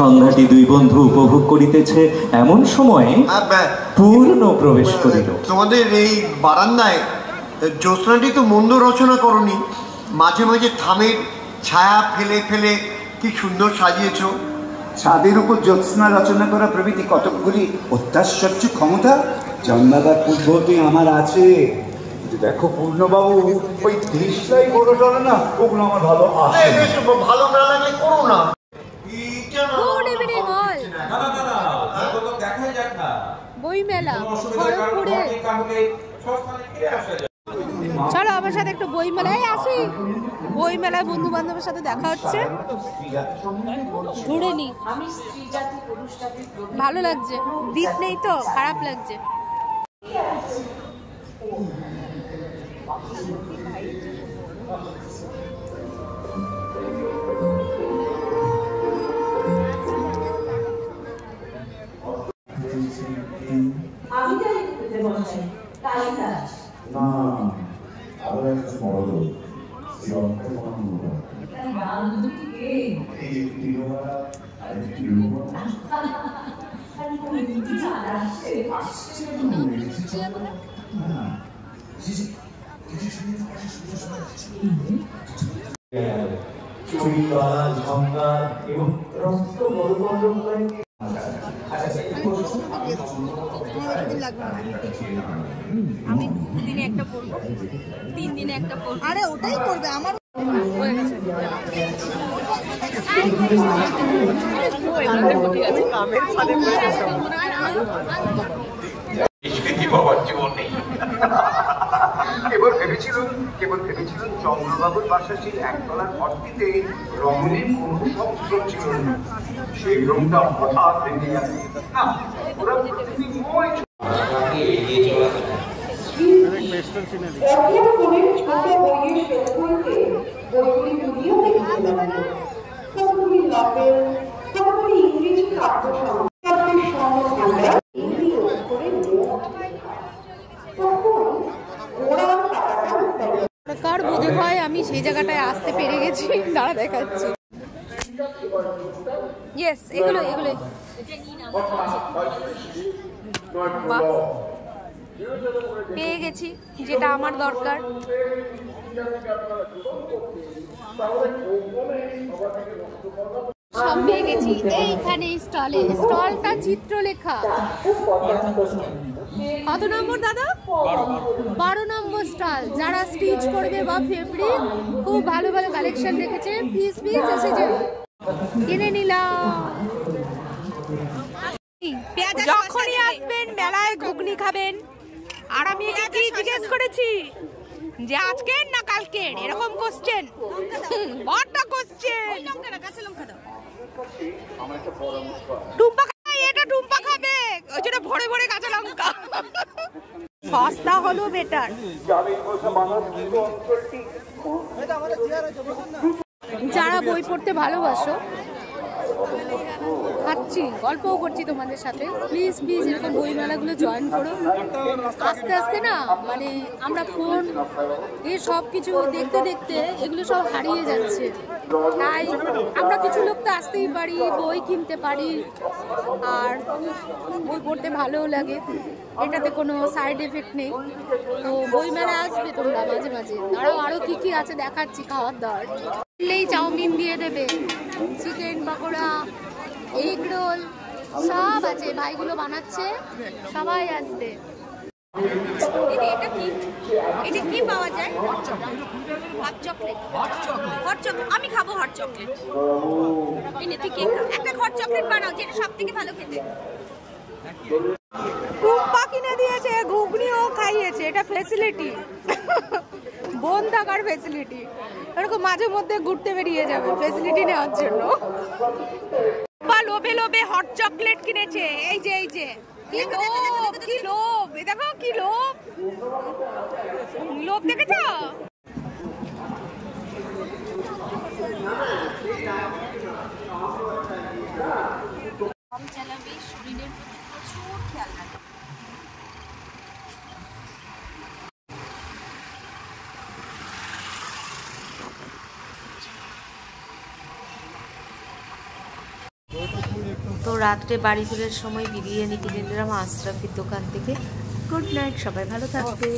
সন্ধ্যাটি দুই বন্ধু উপভোগ করিতেছে এমন সময়ে পূর্ণ প্রবেশ করিল। তোমাদের এই বারান্দায় জ্যোৎস্নাটি তো মন্দ রচনা করনি, মাঝে মাঝে থামের ছায়া ফেলে ফেলে কি সুন্দর সাজিয়েছ। ছাদের উপর জ্যোৎস্না রচনা করা প্রভৃতি কতকগুলি অত্যাশ্চর্য ক্ষমতা জন্মাবার পূর্বতেই আমার আছে। দেখো পূর্ণবাবু, ওই দেশলাই বড় টড়া না, ওগুলো আমার ভালো আসে। ভালো না লাগলে করো না। বইমেলা খড়গপুরে, চলো আমার সাথে একটু বইমেলায় আসি। বইমেলায় বন্ধু বান্ধবের সাথে দেখা হচ্ছে, ঘুরে নি, ভালো লাগছে। দিক নেই তো, খারাপ লাগছে। আমি জানি বসাই তাই কাজ না, আবার একটা বড় লোক আমি দিনে একটা পড়বো, 3 দিনে একটা পড়বো। আরে ওটাই করবে আমার হয়ে গেছে। কেবল ভেবেছিলাম চন্দ্রবাবুর বাসাসীর একতলার ঘরটিতে রমণীর কোনো শস্ত্র ছিল না। সেই রুমটা হঠাৎ ভেঙে গেছে। না, ওরা প্রতিদিন কার বোধ হয় আমি সেই জায়গাটায় আসতে পেরে গেছি। দাঁড়া দেখাচ্ছি। ইয়েস, এগুলো পেয়ে গেছি যেটা আমার দরকার। সব পেয়ে গেছি এইখানে স্টলটা চিত্রলেখা। কত নম্বর দাদা? 12 নম্বর স্টল। যারা স্টিচ করবে বা ফেব্রিক, খুব ভালো ভালো কালেকশন রেখেছে। পিস এসেছে, কিনে নিলাম। যখনই আসবেন মেলায় ঘুগনি খাবেন। আর আমি কি জিজ্ঞেস করেছি যে আজকের না কালকের, এরকম কোশ্চেন, বড় কোশ্চেন। টুম্পা খাই, এটা টুম্পা খাবে, ওই জন্য ভরে ভরে কাঁচা লঙ্কা। সস্তা হলো বেটার। যারা বই পড়তে ভালোবাসো, খাচ্ছি, গল্পও করছি তোমাদের সাথে, প্লিজ এরকম বই মেলাগুলো জয়েন করো। আস্তে আস্তে না, মানে আমরা ফোন সব কিছু দেখতে দেখতে এগুলো সব হারিয়ে যাচ্ছে। তাই আমরা কিছু লোক তো আসতেই পারি, বই কিনতে পারি, আর বই পড়তে ভালোও লাগে, এটাতে কোনো সাইড এফেক্ট নেই। তো বই মেলা আসবে তোমরা মাঝে মাঝে। আরও কি আছে দেখাচ্ছি। খাওয়ার দাওয়ার চাউমিন দিয়ে দেবে, চিকেন পকোড়া, এগ রোল সব আছে। ভাইগুলো বানাচ্ছে, সবাই আসবে। এটা কি পাওয়া যায়? Hot chocolate. আমি খাবো হট চকলেট। একটা হট চকলেট বানাও, যেটা সব থেকে ভালো খেতে। টুম্পা কিনে দিয়েছে, ঘুগনিও খাইয়েছে। এটা ফ্যাসিলিটি, বোন থাকার ফ্যাসিলিটি। এরকম মাঝে মধ্যে ঘুরতে বেরিয়ে যাবে ফ্যাসিলিটি নেওয়ার জন্য। লোভে হট চকলেট কিনেছে। এই যে কি লোভ, দেখো কি লোভ দেখেছ? কম চালাবে, শরীরের প্রতি প্রচুর খেয়াল রাখবে। তো রাত্রে বাড়ি ফেরার সময় বিরিয়ানি কিনে নিলাম আশরাফির দোকান থেকে। গুড নাইট, সবাই ভালো থাকবে।